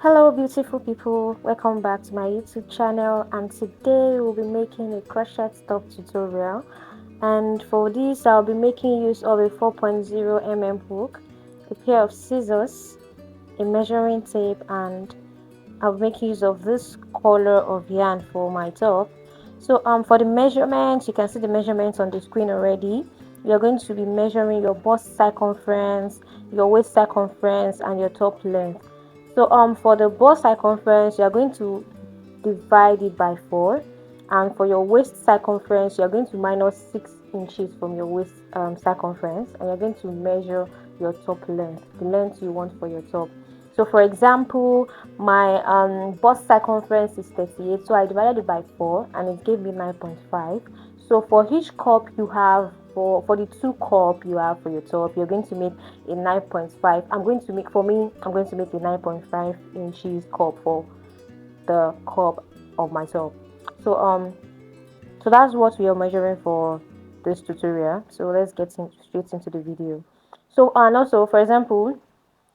Hello beautiful people, welcome back to my YouTube channel, and today we'll be making a crochet top tutorial. And for this I'll be making use of a 4.0 mm hook, a pair of scissors, a measuring tape, and I'll make use of this color of yarn for my top. So for the measurements, you can see the measurements on the screen already. You're going to be measuring your bust circumference, your waist circumference, and your top length. So for the bust circumference, you're going to divide it by 4, and for your waist circumference, you're going to minus 6 inches from your waist circumference, and you're going to measure your top length, the length you want for your top. So for example, my bust circumference is 38, so I divided it by 4 and it gave me 9.5. So for each cup you have, for the 2 cup you have for your top, you're going to make a 9.5. I'm going to make a 9.5 inches cup for the cup of my top. So that's what we are measuring for this tutorial. So let's get straight into the video. So and also, for example,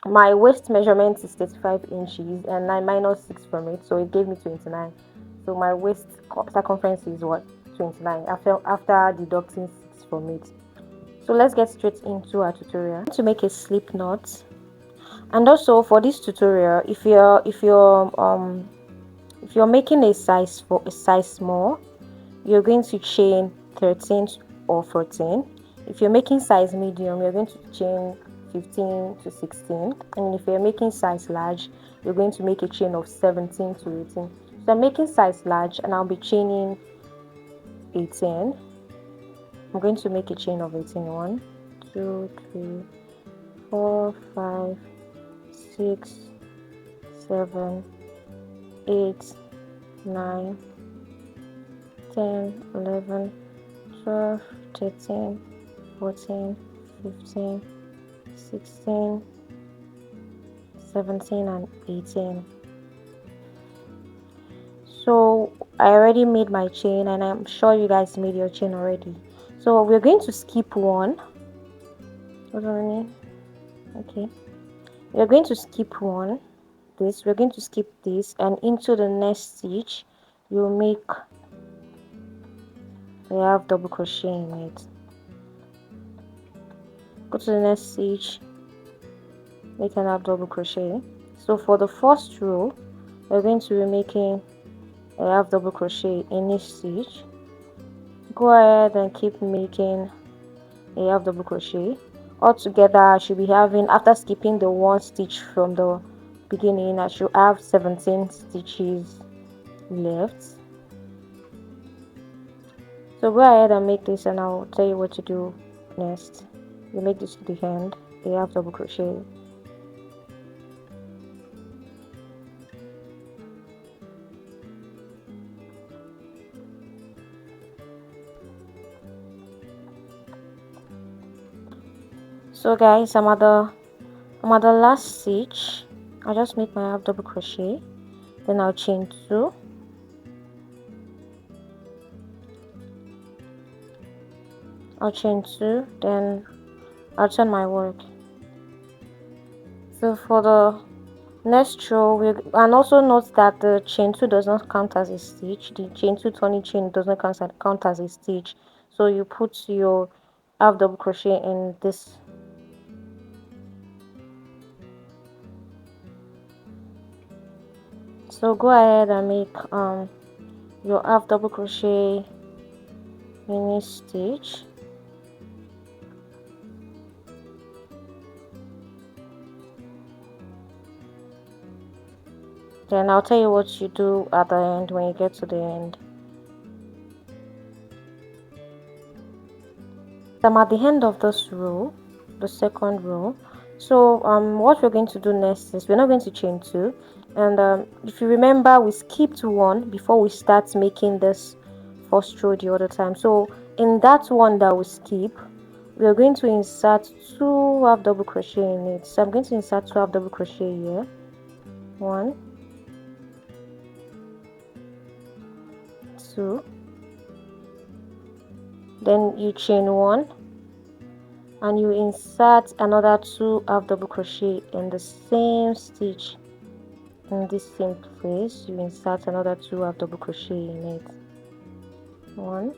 my waist measurement is 35 inches and I minus 6 from it, so it gave me 29. So my waist circumference is what? 29 after deducting 6 from it. So let's get straight into our tutorial. To make a slip knot, and also for this tutorial, if you're making a size small, you're going to chain 13 or 14. If you're making size medium, you're going to chain 15 to 16, and if you're making size large, you're going to make a chain of 17 to 18. So I'm making size large and I'll be chaining 18. I'm going to make a chain of 18. 1, 2, 3, 4, 5, 6, 7, 8, 9, 10, 11, 12, 13, 14, 15, 16, 17, and 18. So I already made my chain, and I'm sure you guys made your chain already. So we're going to skip one. Hold on. Okay, we're going to skip one. We're going to skip this, and into the next stitch you'll make a half double crochet in it. Go to the next stitch, make an half double crochet. So for the first row, we're going to be making a half double crochet in each stitch. Go ahead and keep making a half double crochet. Altogether, I should be having, after skipping the one stitch from the beginning, I should have 17 stitches left. So go ahead and make this, and I'll tell you what to do next. You make this to the end, a half double crochet. So guys, I'm at the last stitch. I'll just make my half double crochet, then I'll chain 2. I'll chain 2, then I'll turn my work. So for the next row, and also note that the chain 2 does not count as a stitch. The chain 2 turning chain does not count as a stitch. So you put your half double crochet in this. So go ahead and make your half double crochet in each stitch. Then I'll tell you what you do at the end when you get to the end. I'm at the end of this row, the second row. So what we're going to do next is we're not going to chain 2, and if you remember, we skipped 1 before we start making this first row the other time. So in that one that we skip, we're going to insert 2 half double crochet in it. So I'm going to insert 2 half double crochet here. 1, 2, then you chain 1 and you insert another 2 half double crochet in the same stitch. in this same place, you insert another 2 half double crochet in it. 1,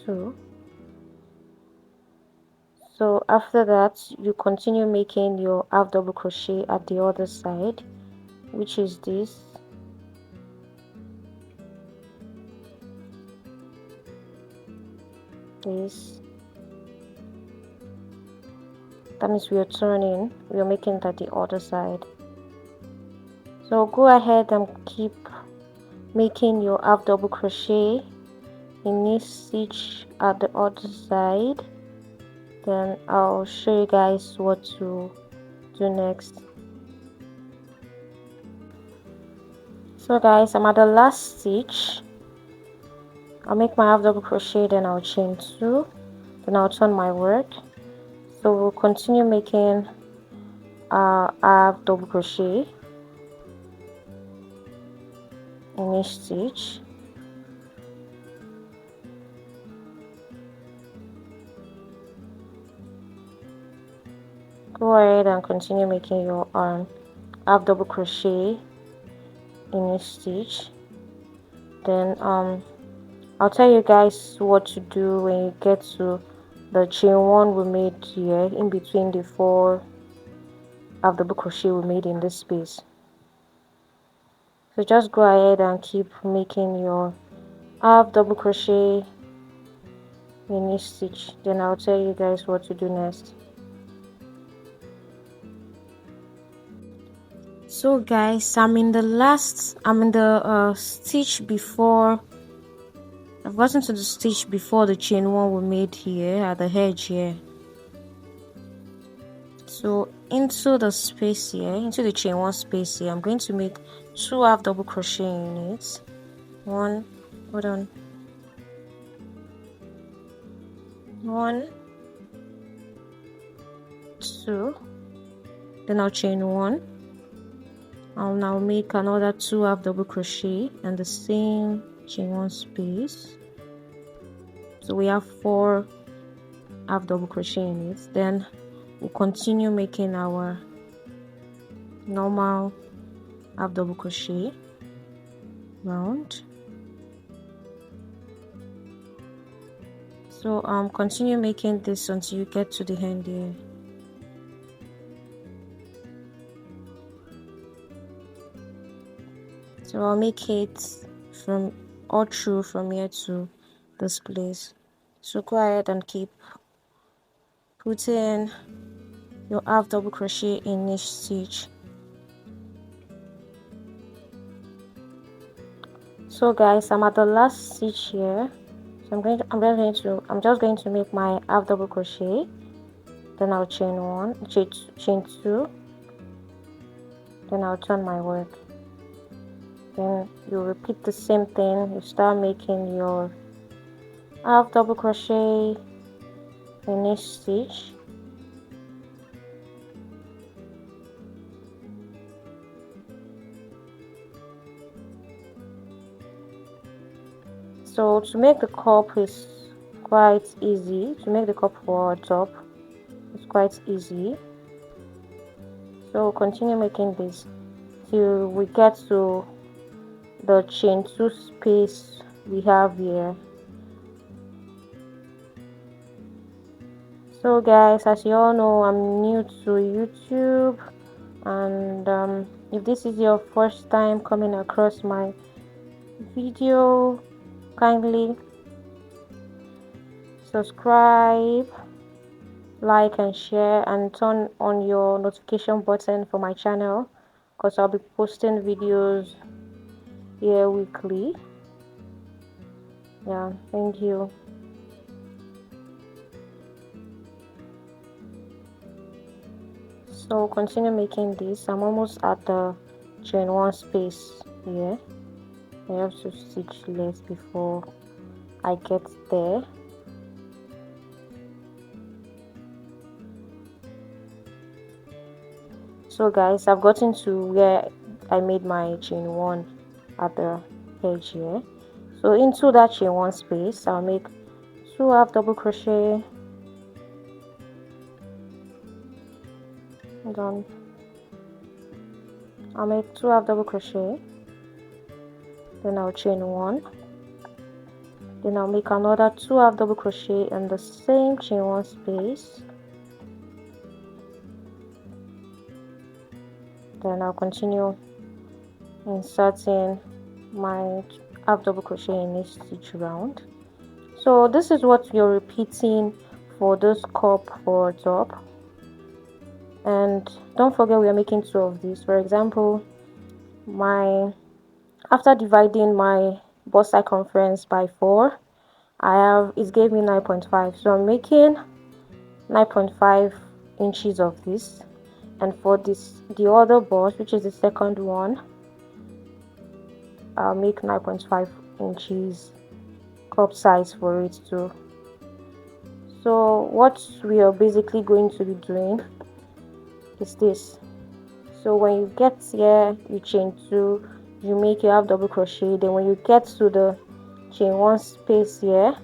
2. So after that, you continue making your half double crochet at the other side, which is this. That means we are turning, we are making it at the other side. So go ahead and keep making your half double crochet in each stitch at the other side. Then I'll show you guys what to do next. So guys, I'm at the last stitch. I'll make my half double crochet, then I'll chain 2, then I'll turn my work. So we'll continue making our half double crochet in each stitch. Go ahead and continue making your half double crochet in each stitch. Then I'll tell you guys what to do when you get to the chain 1 we made here, in between the 4 half double crochet we made in this space. So just go ahead and keep making your half double crochet in each stitch, then I'll tell you guys what to do next. So guys, I'm in the stitch before. I've gotten to the stitch before the chain 1 we made here at the edge here. So into the space here, into the chain 1 space here, I'm going to make 2 half double crochet in it. 1, hold on, 1, 2, then I'll chain 1. I'll now make another 2 half double crochet and the same chain 1 space. So we have 4 half double crochet in it. Then we'll continue making our normal half double crochet round. So continue making this until you get to the end here. So I'll make it from all through from here to this place. So go ahead and keep putting your half double crochet in each stitch. So guys, I'm at the last stitch here. So I'm just going to make my half double crochet, then I'll chain 2, then I'll turn my work. Then you repeat the same thing. You start making your half double crochet in each stitch. So to make the cup is quite easy. To make the cup for our top is quite easy. So continue making this till we get to the chain 2 space we have here. So guys, as you all know, I'm new to YouTube, and if this is your first time coming across my video, kindly subscribe, like and share, and turn on your notification button for my channel, because I'll be posting videos here weekly. Yeah, thank you. So continue making this. I'm almost at the chain 1 space here. I have to stitch less before I get there. So guys, I've gotten to where I made my chain 1 at the edge here. So into that chain 1 space, I'll make 2 half double crochet, Then I'll make 2 half double crochet, then I'll chain 1, then I'll make another 2 half double crochet in the same chain 1 space, then I'll continue inserting my half double crochet in each stitch round. So this is what you're repeating for this cup for top. And don't forget we are making 2 of these. For example, after dividing my bust circumference by 4, it gave me 9.5. So I'm making 9.5 inches of this. And for the other bust, which is the second one, I'll make 9.5 inches cup size for it too. So what we are basically going to be doing is this. So when you get here, you chain 2, you make your half double crochet. Then when you get to the chain 1 space here,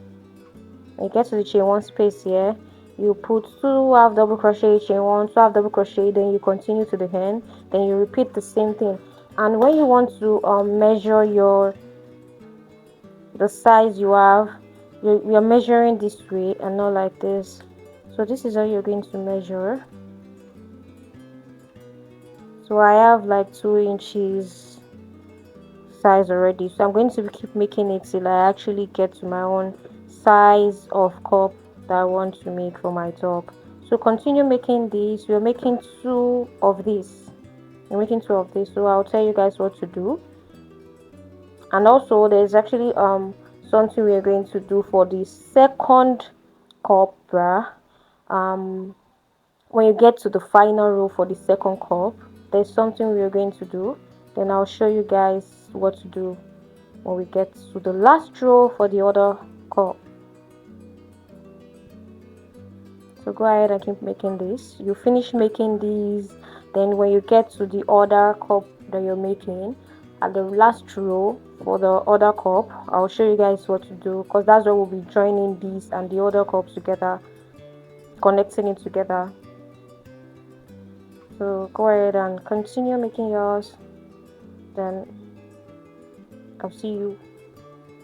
you put 2 half double crochet, chain 1, 2 half double crochet, then you continue to the end, then you repeat the same thing. And when you want to measure the size you have, you're measuring this way and not like this. So this is how you're going to measure. So I have like 2 inches size already, so I'm going to keep making it till I actually get to my own size of cup that I want to make for my top. So continue making this. You're making 2 of this. So I'll tell you guys what to do. And also there's actually something we're going to do for the second cup. When you get to the final row for the second cup, there's something we're going to do. Then I'll show you guys what to do when we get to the last row for the other cup. So go ahead and keep making this. You finish making these, then when you get to the other cup that you're making, at the last row for the other cup, I'll show you guys what to do, because that's where we'll be joining these and the other cups together, connecting it together. So go ahead and continue making yours, then I'll see you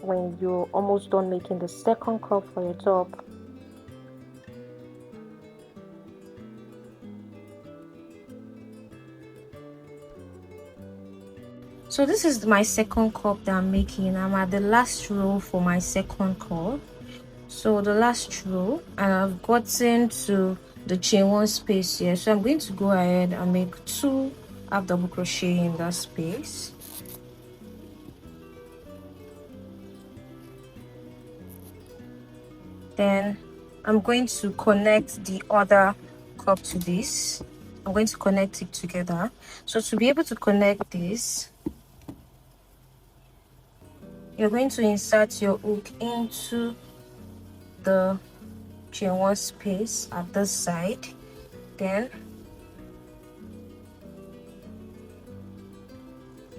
when you're almost done making the second cup for your top. So this is my second cup that I'm making. I'm at the last row for my second cup. So the last row, and I've gotten to the chain 1 space here. So I'm going to go ahead and make 2 half double crochet in that space. Then I'm going to connect the other cup to this. I'm going to connect it together. So to be able to connect this, you're going to insert your hook into the chain 1 space at this side. Then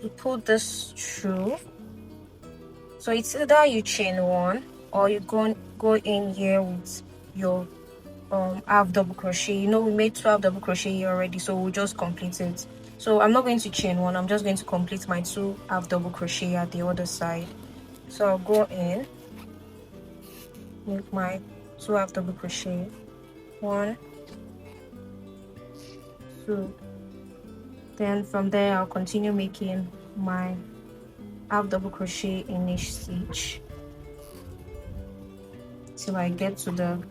you pull this through. So it's either you chain 1 or you go in here with your half double crochet. You know, we made 2 half double crochet here already, so we'll just complete it. So I'm not going to chain 1, I'm just going to complete my 2 half double crochet at the other side. So I'll go in, make my 2 half double crochet, 1, 2, then from there I'll continue making my half double crochet in each stitch till I get to the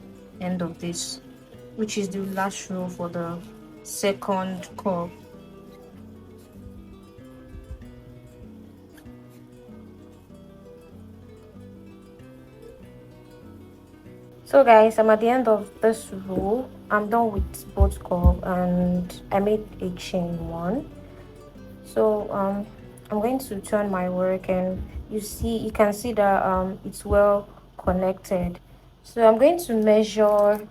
end of this, which is the last row for the second cup. So guys, I'm at the end of this row. I'm done with both cup and I made a chain 1. So I'm going to turn my work, and you can see that it's well connected. So I'm going to measure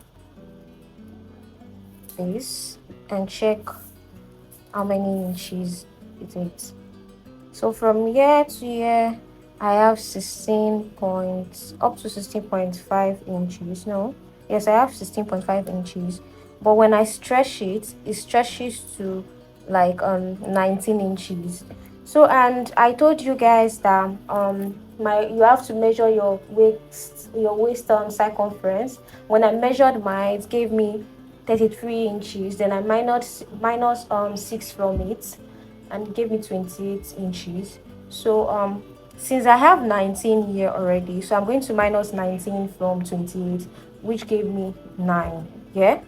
this and check how many inches it is. So from here to here I have 16 points up to 16.5 inches. No, yes, I have 16.5 inches, but when I stretch it, it stretches to like 19 inches. So, and I told you guys that you have to measure your waist circumference. When I measured mine, it gave me 33 inches. Then I minus 6 from it, and it gave me 28 inches. So since I have 19 here already, so I'm going to minus 19 from 28, which gave me 9. Yeah,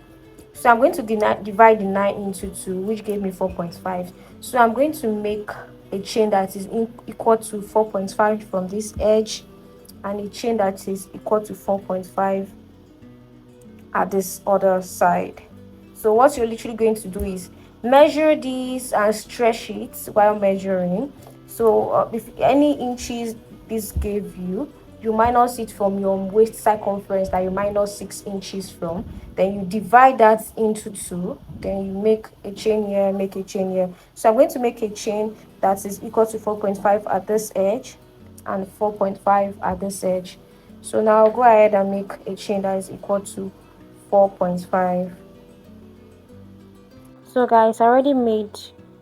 so I'm going to divide the 9 into 2, which gave me 4.5. So I'm going to make a chain that is equal to 4.5 from this edge, and a chain that is equal to 4.5 at this other side. So what you're literally going to do is measure these and stretch it while measuring. So if any inches this gave you, you minus it from your waist circumference that you minus 6 inches from, then you divide that into 2, then you make a chain here, make a chain here. So I'm going to make a chain that is equal to 4.5 at this edge and 4.5 at this edge. So now I'll go ahead and make a chain that is equal to 4.5. So guys, I already made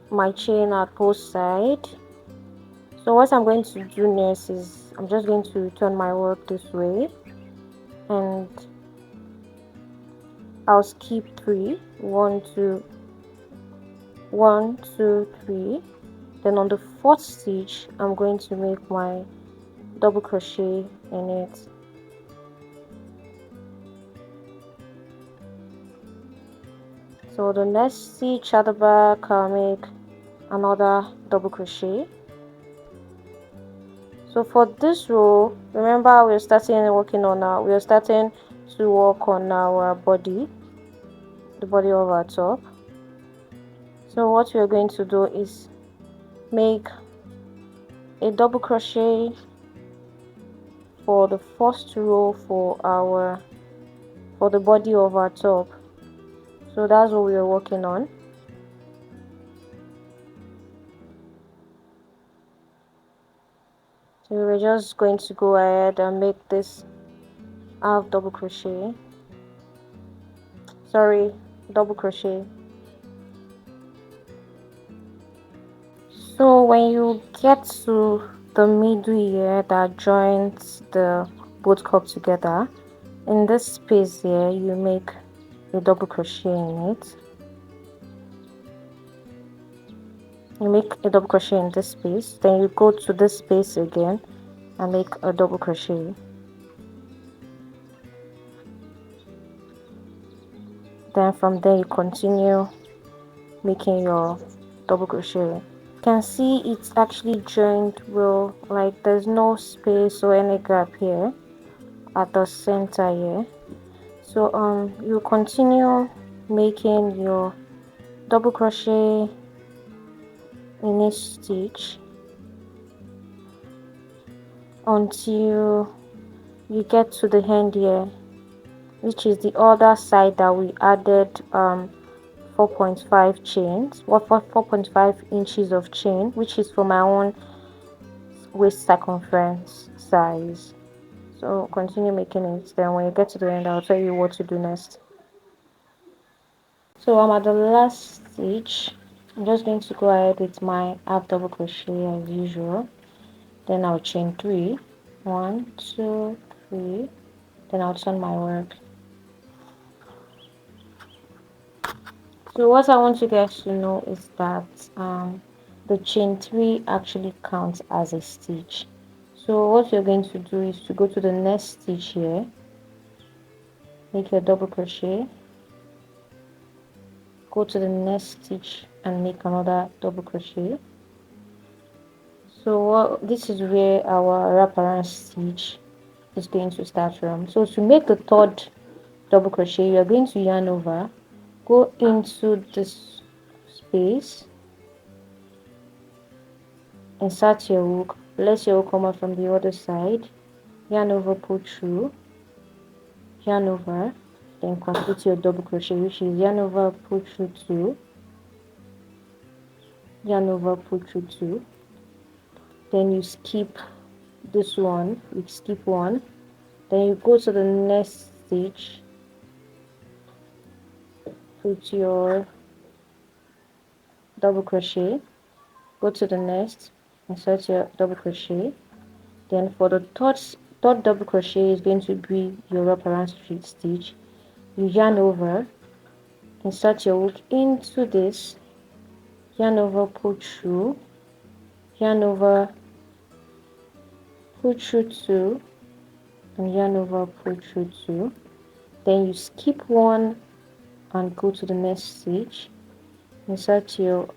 my chain at both sides. So what I'm going to do next is I'm just going to turn my work this way, and I'll skip 3. 1 2 1 2 3. Then on the 4th stitch I'm going to make my double crochet in it. So the next stitch at the back I'll make another double crochet. So for this row, remember we're starting to work on our body, the body of our top. So what we're going to do is make a double crochet for the first row for the body of our top. So that's what we are working on. So we're just going to go ahead and make this half double crochet, double crochet. So when you get to the middle here that joins the both cup together, in this space here you make a double crochet in it. You make a double crochet in this space, then you go to this space again and make a double crochet. Then from there you continue making your double crochet. You can see it's actually joined well, like there's no space or any gap here at the center here. So you continue making your double crochet in each stitch until you get to the end here, which is the other side that we added 4.5 chains, 4.5 inches of chain, which is for my own waist circumference size. So continue making it, then when you get to the end I'll tell you what to do next. So I'm at the last stitch. I'm just going to go ahead with my half double crochet as usual, then I'll chain 3, 1 2 3, then I'll turn my work. So what I want you guys to know is that the chain 3 actually counts as a stitch. So what you're going to do is to go to the next stitch here, make your double crochet, go to the next stitch and make another double crochet. So this is where our wraparound stitch is going to start from. So to make the 3rd double crochet, you are going to yarn over, go into this space, insert your hook, place your hook come out from the other side, yarn over, pull through, yarn over, then complete your double crochet, which is yarn over, pull through 2, yarn over, pull through 2, then you skip this one, you skip 1, then you go to the next stitch, with your double crochet, go to the next, insert your double crochet. Then for the third double crochet is going to be your wraparound stitch. You yarn over, insert your hook into this, yarn over, pull through, yarn over, pull through two, and yarn over, pull through two. Then you skip one and go to the next stitch, insert your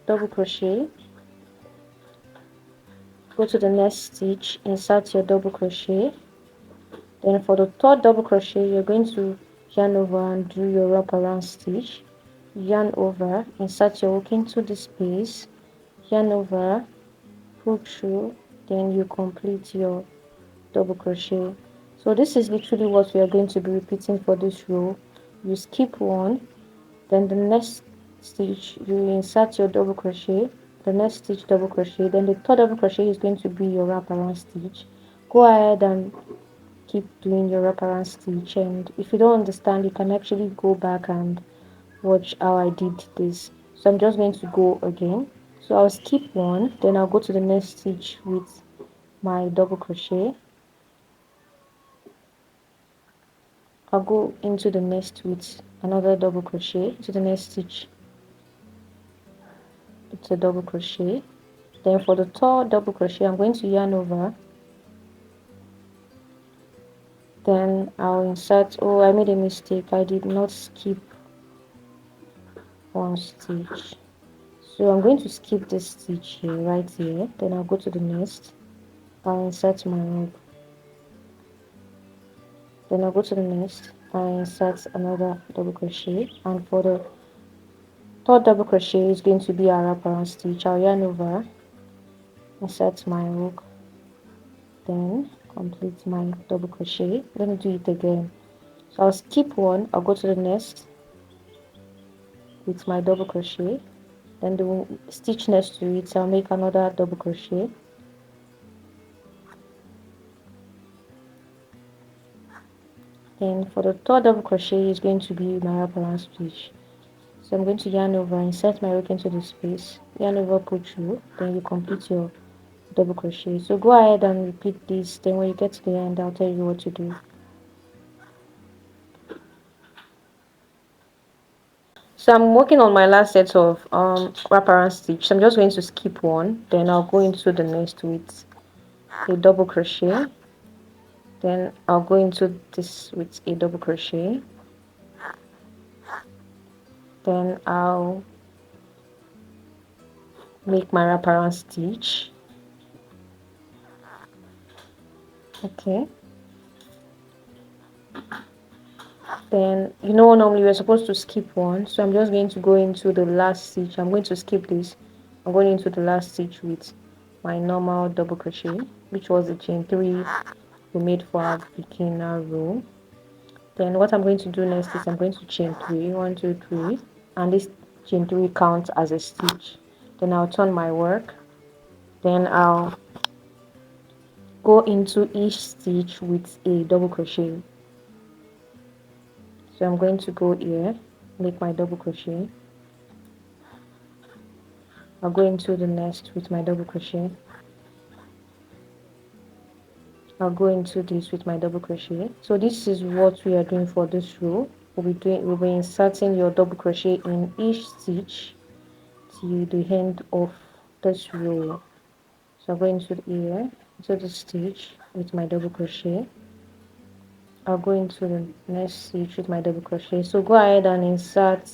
double crochet, go to the next stitch, insert your double crochet. Then for the third double crochet, you're going to yarn over and do your wraparound stitch. Yarn over, insert your hook into the space, yarn over, pull through, then you complete your double crochet. So this is literally what we are going to be repeating for this row. You skip one, then the next stitch you insert your double crochet, the next stitch double crochet, then the third double crochet is going to be your wraparound stitch. Go ahead and keep doing your wraparound stitch, and if you don't understand, you can actually go back and watch how I did this. So I'm just going to go again. So I'll skip one, then I'll go to the next stitch with my double crochet. I'll go into the next with another double crochet, to the next stitch it's a double crochet. Then for the third double crochet, I'm going to yarn over, then I'll insert, oh, I made a mistake, I did not skip one stitch. So I'm going to skip this stitch here, right here, then I'll go to the next, I'll insert my hook, then I'll go to the next, I'll insert another double crochet, and for the third double crochet is going to be a wraparound stitch. I'll yarn over, insert my hook, then complete my double crochet. Let me do it again. So I'll skip one, I'll go to the next with my double crochet, then the stitch next to it, I'll make another double crochet, then for the third double crochet is going to be my wraparound stitch. So I'm going to yarn over, insert my hook into the space, yarn over, pull through, then you complete your double crochet. So go ahead and repeat this, then when you get to the end I'll tell you what to do. So I'm working on my last set of wraparound stitch. So I'm just going to skip one, then I'll go into the next with a double crochet, then I'll go into this with a double crochet, then I'll make my wraparound stitch. Okay, then normally we're supposed to skip one, so I'm just going to go into the last stitch. I'm going to skip this. I'm going into the last stitch with my normal double crochet, which was the chain 3 we made for our beginner row. Then what I'm going to do next is I'm going to chain 3, 1 2 3, and this chain 3 counts as a stitch. Then I'll turn my work, then I'll go into each stitch with a double crochet. So I'm going to go here, make my double crochet, I'll go into the next with my double crochet, I'll go into this with my double crochet. So this is what we are doing for this row. We'll be inserting your double crochet in each stitch till the end of this row. So I'm going to here, into the stitch with my double crochet, I'll go into the next stitch with my double crochet. So go ahead and insert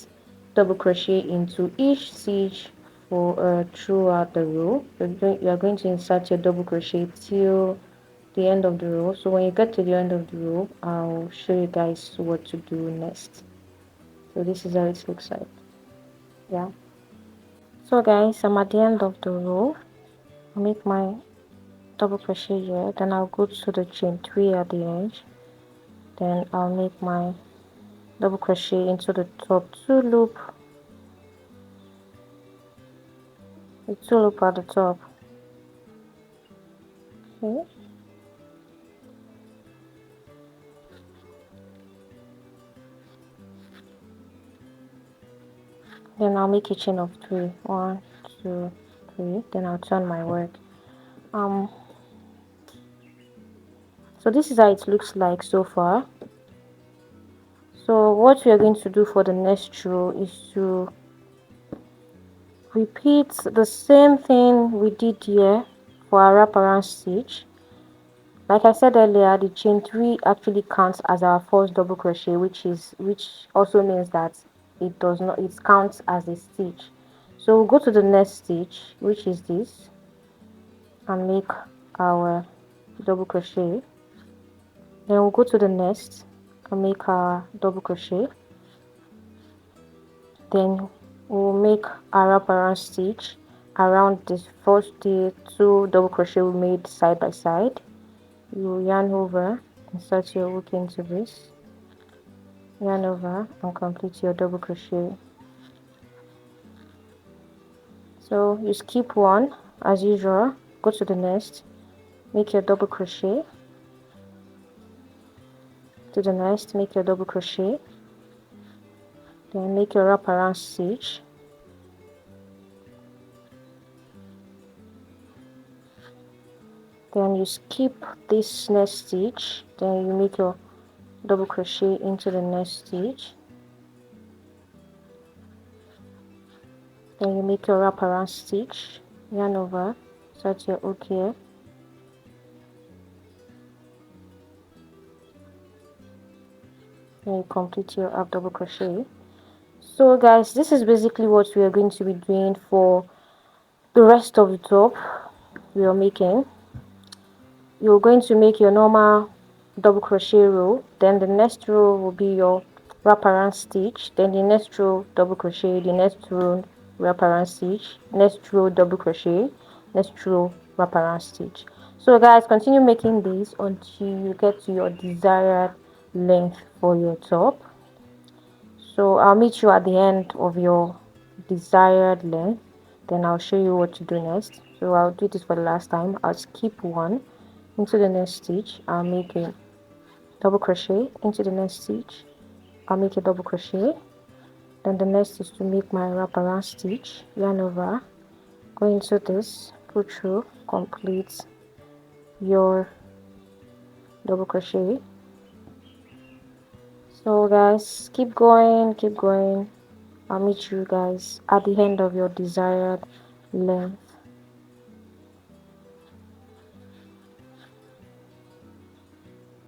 double crochet into each stitch for throughout the row. You are going to insert your double crochet till the end of the row. So when you get to the end of the row, I'll show you guys what to do next. So this is how it looks like. Yeah, so guys, I'm at the end of the row. I'll make my double crochet here, then I'll go to the chain 3 at the edge, then I'll make my double crochet into the top 2 loop, the 2 loop at the top. Okay, Then I'll make a chain of 3. 1, 2, 3. Then I'll turn my work. So this is how it looks like so far. So what we are going to do for the next row is to repeat the same thing we did here for our wraparound stitch. Like I said earlier, the chain 3 actually counts as our first double crochet, which also means that it counts as a stitch. So we'll go to the next stitch, which is this, and make our double crochet. Then we'll go to the next and make our double crochet. Then we'll make our wraparound stitch around the 2 double crochet we made side by side. You yarn over, insert your hook into this, yarn over and complete your double crochet. So you skip one as usual, go to the next, make your double crochet, to the next, make your double crochet, then make your wraparound stitch, then you skip this next stitch, then you make your double crochet into the next stitch, then you make your wraparound stitch, yarn over, insert your hook here, then you complete your half double crochet. So guys, this is basically what we are going to be doing for the rest of the top we are making. You're going to make your normal double crochet row, then the next row will be your wraparound stitch, then the next row double crochet, the next row wraparound stitch, next row double crochet, next row wraparound stitch. So guys, continue making this until you get to your desired length for your top. So I'll meet you at the end of your desired length, then I'll show you what to do next. So I'll do this for the last time. I'll skip one into the next stitch, I'll make a double crochet, into the next stitch I'll make a double crochet, then the next is to make my wraparound stitch, yarn over, go into this, pull through, complete your double crochet. So guys, keep going, keep going. I'll meet you guys at the end of your desired length.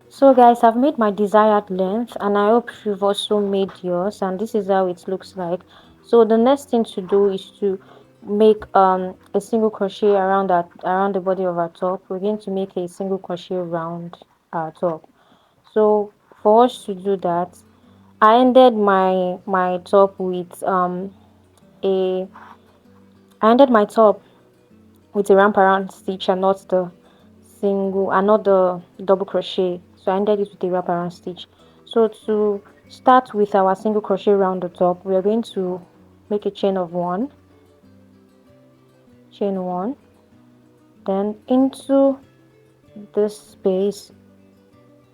So guys, I've made my desired length and I hope you've also made yours, and this is how it looks like. So the next thing to do is to make a single crochet around the body of our top. We're going to make a single crochet around our top. So for us to do that, I ended my top with a I ended my top with a wraparound stitch and not the double crochet. So I ended it with a wraparound stitch. So to start with our single crochet around the top, we are going to make a chain of 1, chain 1, then into this space,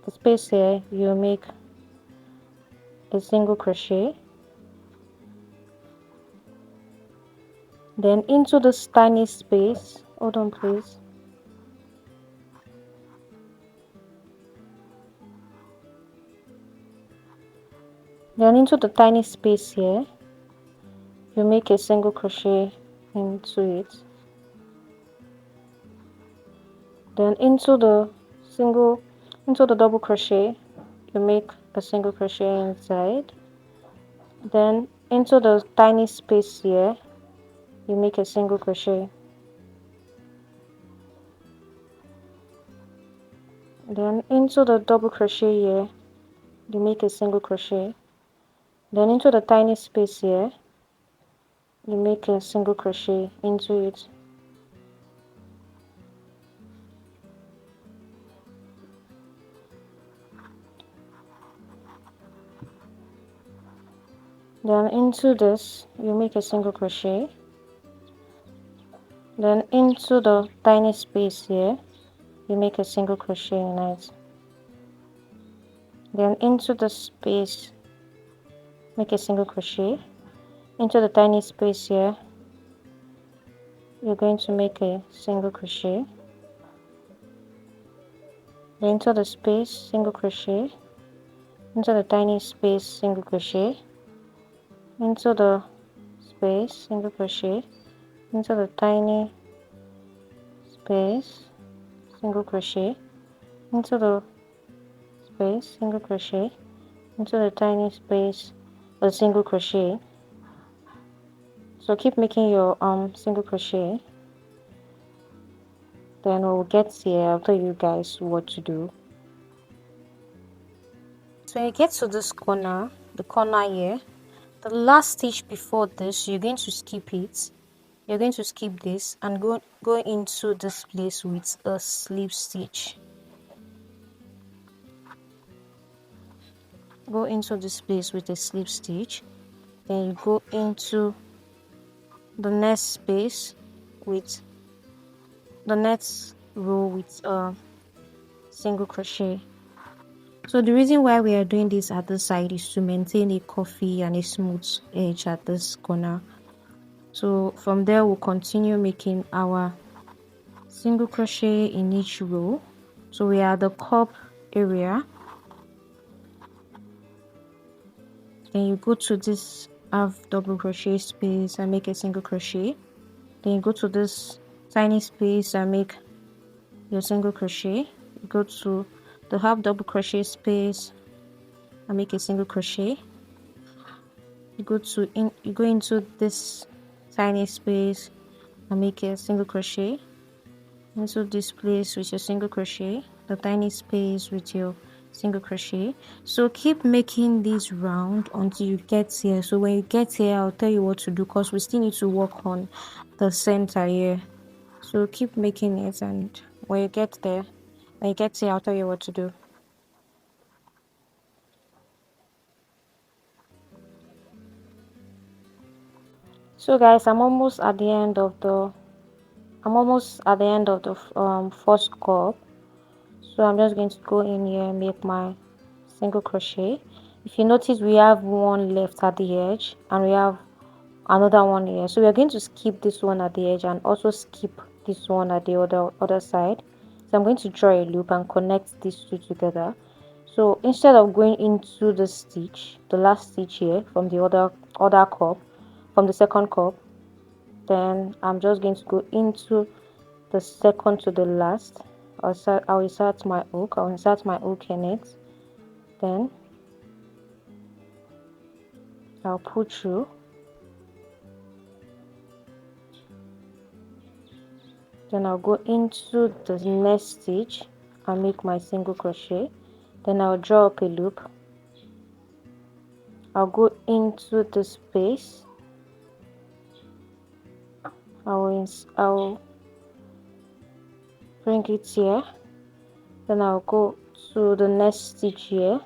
the space here, you make a single crochet, then into this tiny space, hold on please, then into the tiny space here, you make a single crochet into it, then into the double crochet, you make a single crochet inside, then into the tiny space here, you make a single crochet, then into the double crochet here, you make a single crochet, then into the tiny space here, you make a single crochet into it, then into this you make a single crochet, then into the tiny space here, you make a single crochet in it, then into the space make a single crochet, Into the tiny space here, you're going to make a single crochet. Then into the space, single crochet. Into the tiny space, single crochet. Into the space, single crochet. Into the tiny space, single crochet. Into the space, single crochet. Into the tiny space, a single crochet. So keep making your single crochet. Then when we get here, I'll tell you guys what to do. So when you get to this corner, the corner here, the last stitch before this, you're going to skip it. You're going to skip this and go into this place with a slip stitch. Go into this place with a slip stitch. Then you go into the next space with the next row with a single crochet. So the reason why we are doing this at this side is to maintain a curvy and a smooth edge at this corner. So from there we'll continue making our single crochet in each row. So we are at the cup area. Then you go to this half double crochet space and make a single crochet. Then you go to this tiny space and make your single crochet. You go to the half double crochet space and make a single crochet. You go into this tiny space and make a single crochet. Into this place with your single crochet, the tiny space with your single crochet. So keep making this round until you get here. So when you get here, I'll tell you what to do because we still need to work on the center here. So keep making it, and when you get here, I'll tell you what to do. So guys, I'm almost at the end of the first cup. So I'm just going to go in here and make my single crochet. If you notice, we have one left at the edge and we have another one here. So we are going to skip this one at the edge and also skip this one at the other side. So I'm going to draw a loop and connect these two together. So instead of going into the stitch, the last stitch here from the other cup, from the second cup, then I'm just going to go into the second to the last. I'll insert my hook in it. Then I'll pull through. Then I'll go into the next stitch and make my single crochet. Then I'll draw up a loop. I'll go into the space. I'll bring it here. Then I'll go to the next stitch here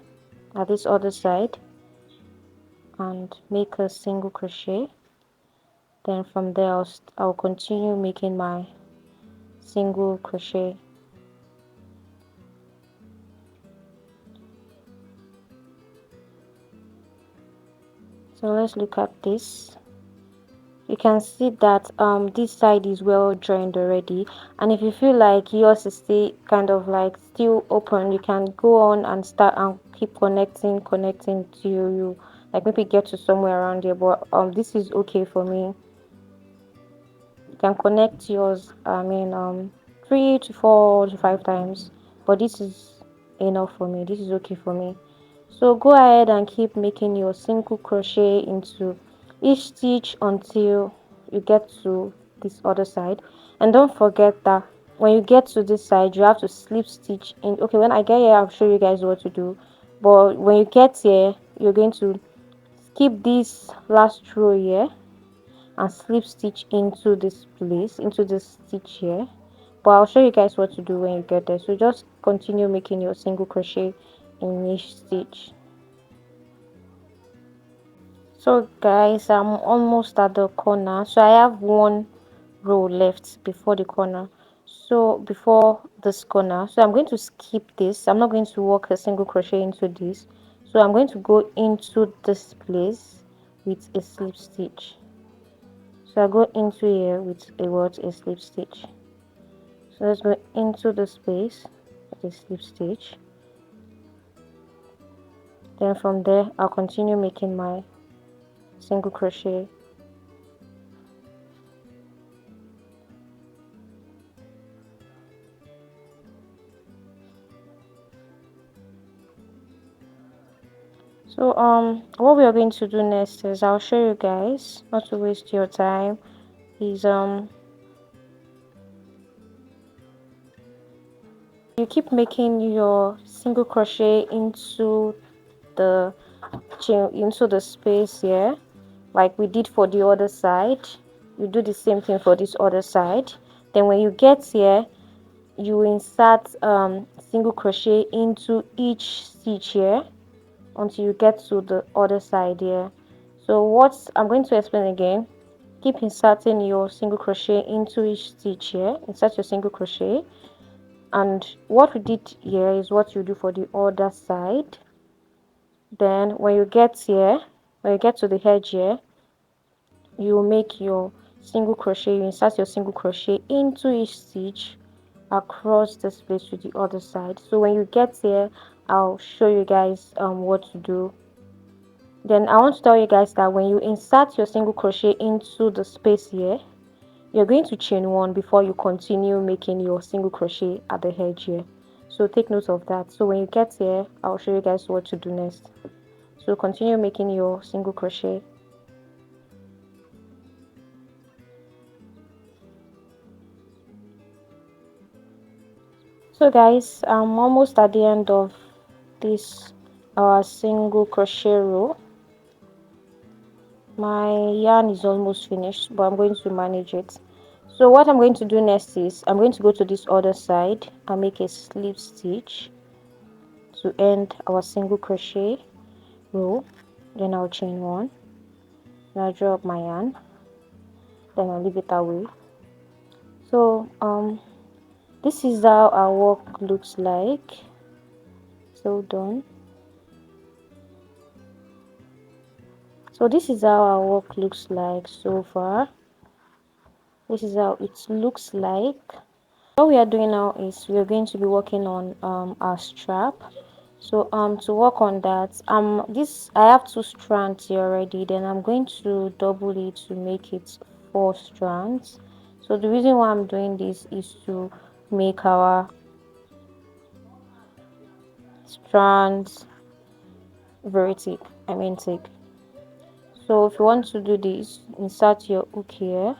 at this other side and make a single crochet. Then from there I'll continue making my single crochet. So let's look at this. You can see that this side is well joined already, and if you feel like yours is still kind of like still open, you can go on and start and keep connecting till you like maybe get to somewhere around here. But this is okay for me. You can connect yours, I mean 3 to 4 to 5 times, but this is enough for me. This is okay for me. So go ahead and keep making your single crochet into each stitch until you get to this other side. And don't forget that when you get to this side, you have to slip stitch in. Okay, when I get here, I'll show you guys what to do. But when you get here, you're going to skip this last row here and slip stitch into this place, into this stitch here. But I'll show you guys what to do when you get there. So just continue making your single crochet in each stitch. So guys, I'm almost at the corner. So I have one row left before the corner. So before this corner, so I'm going to skip this. I'm not going to work a single crochet into this. So I'm going to go into this place with a slip stitch. So I go into here with a slip stitch. So let's go into the space with a slip stitch. Then from there I'll continue making my single crochet. So what we are going to do next is I'll show you guys, not to waste your time, is you keep making your single crochet into the chain, into the space here, like we did for the other side. You do the same thing for this other side. Then when you get here, you insert single crochet into each stitch here until you get to the other side here. So what I'm going to explain again, keep inserting your single crochet into each stitch here. Insert your single crochet, and what we did here is what you do for the other side. Then when you get here, when you get to the edge here, you make your single crochet, you insert your single crochet into each stitch across this place to the other side. So when you get here, I'll show you guys what to do. Then I want to tell you guys that when you insert your single crochet into the space here, you're going to chain one before you continue making your single crochet at the edge here. So take note of that. So when you get here, I'll show you guys what to do next. So continue making your single crochet. So guys, I'm almost at the end of this single crochet row. My yarn is almost finished, but I'm going to manage it. So what I'm going to do next is I'm going to go to this other side and make a slip stitch to end our single crochet row. Then I'll chain one, and I'll draw up my yarn, then I'll leave it that way. So this is how our work looks like. So done. So this is how our work looks like so far. This is how it looks like. What we are doing now is we are going to be working on our strap. So to work on that, this I have 2 strands here already. Then I'm going to double it to make it 4 strands. So the reason why I'm doing this is to make our strands very thick, thick. So if you want to do this, insert your hook here,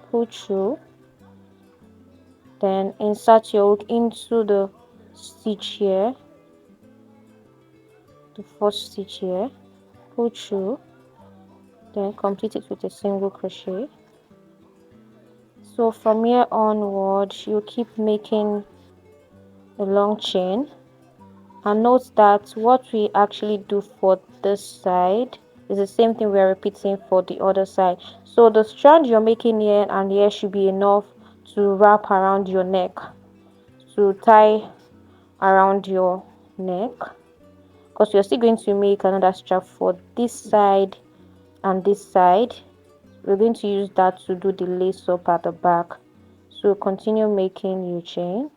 pull through, then insert your hook into the stitch here, the first stitch here, pull through, then complete it with a single crochet. So from here onward, you keep making a long chain, and note that what we actually do for this side is the same thing we are repeating for the other side. So the strand you're making here and here should be enough to wrap around your neck, to tie around your neck, because you're still going to make another strap for this side and this side. We're going to use that to do the lace up at the back. So continue making your chain.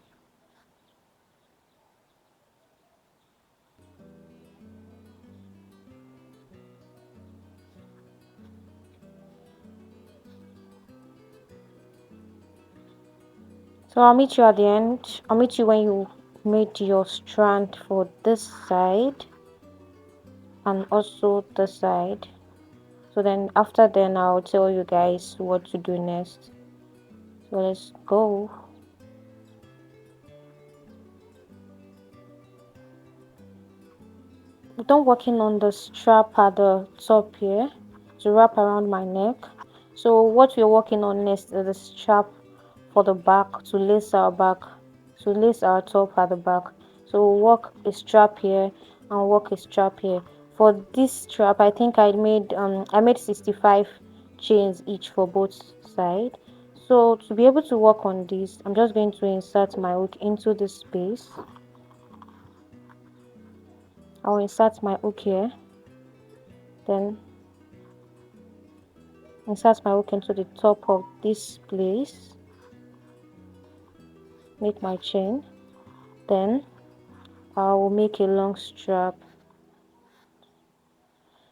So I'll meet you at the end. I'll meet you when you made your strand for this side and also this side. So then after then I'll tell you guys what to do next. So let's go. I'm done working on the strap at the top here to wrap around my neck. So what we're working on next is the strap for the back, to lace our back, to lace our top at the back. So we'll work a strap here and work a strap here. For this strap, I think I made 65 chains each for both sides. So to be able to work on this, I'm just going to insert my hook into this space. I'll insert my hook here, Then insert my hook into the top of this place, make my chain. Then I will make a long strap.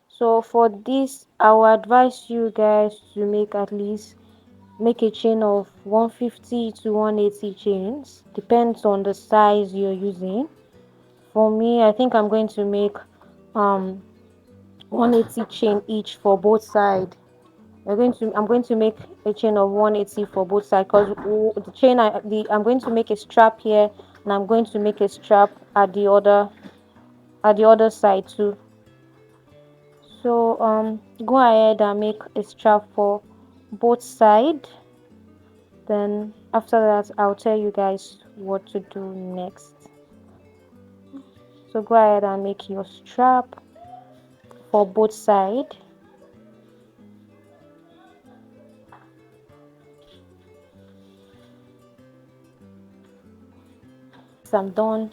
So for this, I will advise you guys to make at least make a chain of 150 to 180 chains, depends on the size you're using. For me, I think I'm going to make 180 chain each for both sides. I'm going to make a chain of 180 for both sides, because the chain I'm going to make a strap here, and I'm going to make a strap at the other side too. So go ahead and make a strap for both sides. Then after that, I'll tell you guys what to do next. So go ahead and make your strap for both sides. So I'm done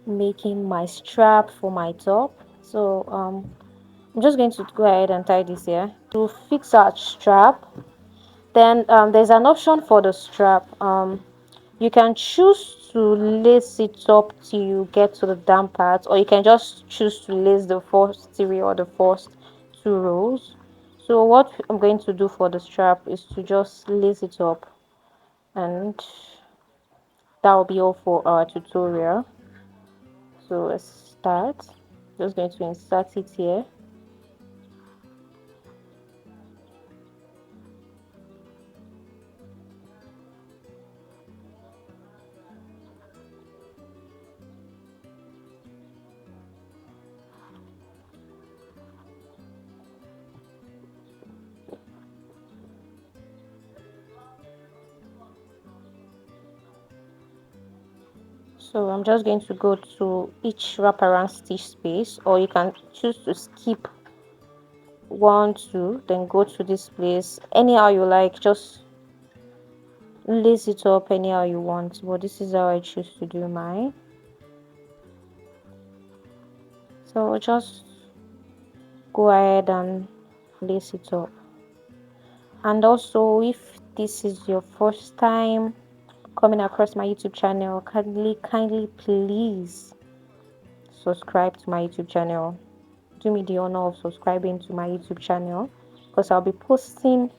making my strap for my top. So I'm just going to go ahead and tie this here to fix our strap. Then there's an option for the strap. You can choose to lace it up till you get to the down part, or you can just choose to lace the first three or the first two rows. So what I'm going to do for the strap is to just lace it up, and that will be all for our tutorial. So let's start. Just going to insert it here. So I'm just going to go to each wraparound stitch space, or you can choose to skip one, two, then go to this place anyhow you like. Just lace it up anyhow you want, but this is how I choose to do mine. So just go ahead and lace it up. And also, if this is your first time coming across my YouTube channel, kindly please subscribe to my YouTube channel. Do me the honor of subscribing to my YouTube channel, because I'll be posting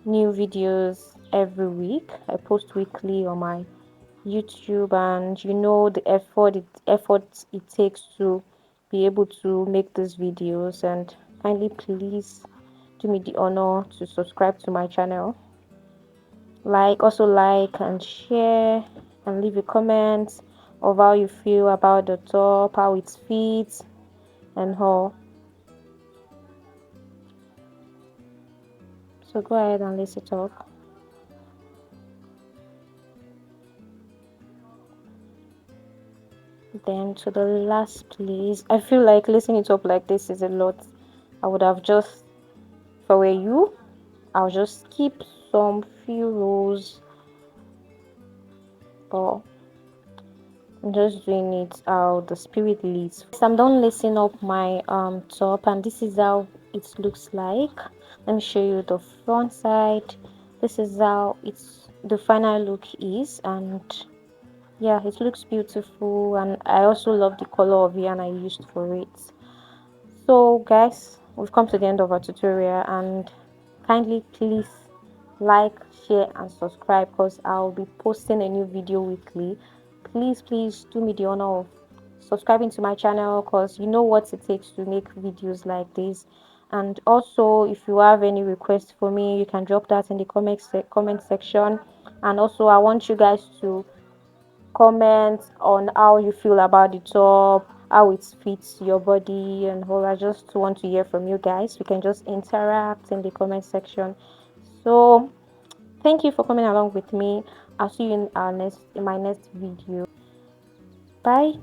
new videos every week. I post weekly on my YouTube, and you know the effort it takes to be able to make these videos. And kindly please do me the honor to subscribe to my channel, like and share, and leave a comment of how you feel about the top, how it fits, and all. So go ahead and lace it up. Then to the last place, I feel like lacing it up like this is a lot. I would have just, if I were you, I'll just skip some few rows, but I'm just doing it how the spirit leads. So I'm done lacing up my top, and this is how it looks like. Let me show you the front side. This is how the final look is, and yeah, it looks beautiful, and I also love the color of yarn I used for it. So guys, we've come to the end of our tutorial, and kindly please like, share and subscribe, because I'll be posting a new video weekly. Please do me the honor of subscribing to my channel, because you know what it takes to make videos like this. And also, if you have any requests for me, you can drop that in the comment section. And also, I want you guys to comment on how you feel about the top, how it fits your body and all. I just want to hear from you guys. We can just interact in the comment section. So thank you for coming along with me. I'll see you in my next video. Bye.